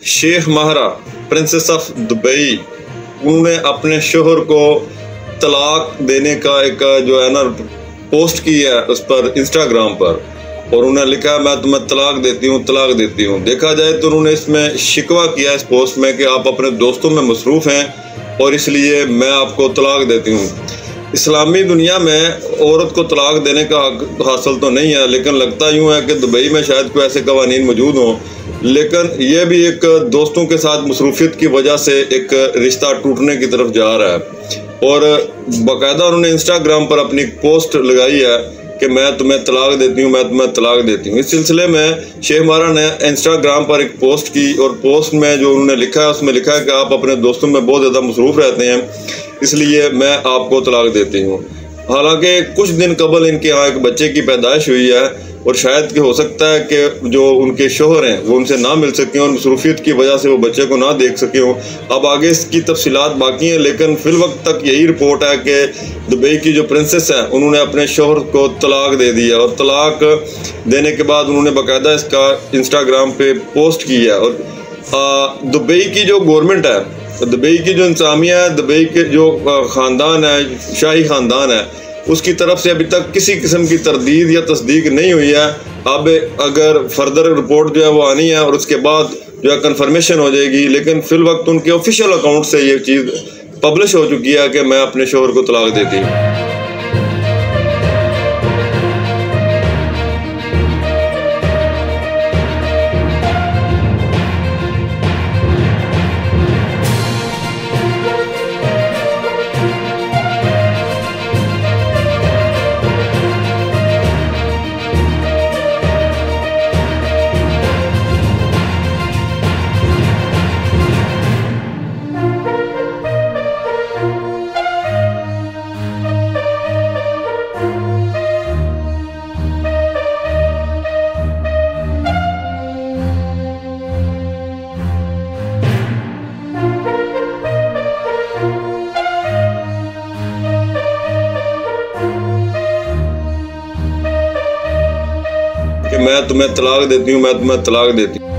Sheikh Mahra princess of Dubai, उन्होंने अपने शोहर को तलाक देने का एक जो है ना पोस्ट की है उस पर इंस्टाग्राम पर, और उन्होंने लिखा मैं तुम्हें तलाक देती हूँ, तलाक देती हूँ। देखा जाए तो उन्होंने इसमें शिकवा किया इस पोस्ट में कि आप अपने दोस्तों में मसरूफ़ हैं और इसलिए मैं आपको तलाक देती हूँ। इस्लामी दुनिया में औरत को तलाक देने का हक हासिल तो नहीं है, लेकिन लगता यूँ है कि दुबई में शायद कोई ऐसे कवानीन मौजूद हों, लेकिन यह भी एक दोस्तों के साथ मसरूफियत की वजह से एक रिश्ता टूटने की तरफ जा रहा है। और बाकायदा उन्होंने इंस्टाग्राम पर अपनी पोस्ट लगाई है कि मैं तुम्हें तलाक देती हूँ, मैं तुम्हें तलाक देती हूँ। इस सिलसिले में शेख महरा ने इंस्टाग्राम पर एक पोस्ट की, और पोस्ट में जो उन्होंने लिखा है उसमें लिखा है कि आप अपने दोस्तों में बहुत ज़्यादा मसरूफ़ रहते हैं, इसलिए मैं आपको तलाक देती हूँ। हालांकि कुछ दिन कबल इनके यहाँ एक बच्चे की पैदाइश हुई है, और शायद कि हो सकता है कि जो उनके शोहर हैं वो उनसे ना मिल सकें और मसरूफियत की वजह से वो बच्चे को ना देख सके हों। अब आगे इसकी तफसीलात बाकी हैं, लेकिन फिल वक्त तक यही रिपोर्ट है कि दुबई की जो प्रिंसेस हैं उन्होंने अपने शोहर को तलाक दे दिया, और तलाक देने के बाद उन्होंने बाकायदा इसका इंस्टाग्राम पे पोस्ट की है। और दुबई की जो गवर्नमेंट है, दुबई की जो इंतज़ामिया है, दुबई के जो ख़ानदान है, शाही ख़ानदान है, उसकी तरफ से अभी तक किसी किस्म की तरदीद या तस्दीक नहीं हुई है। अब अगर फर्दर रिपोर्ट जो है वो आनी है और उसके बाद जो है कन्फर्मेशन हो जाएगी, लेकिन फिल वक्त उनके ऑफिशियल अकाउंट से ये चीज़ पब्लिश हो चुकी है कि मैं अपने शोहर को तलाक देती हूँ। कि मैं तुम्हें तलाक देती हूँ, मैं तुम्हें तलाक देती हूँ।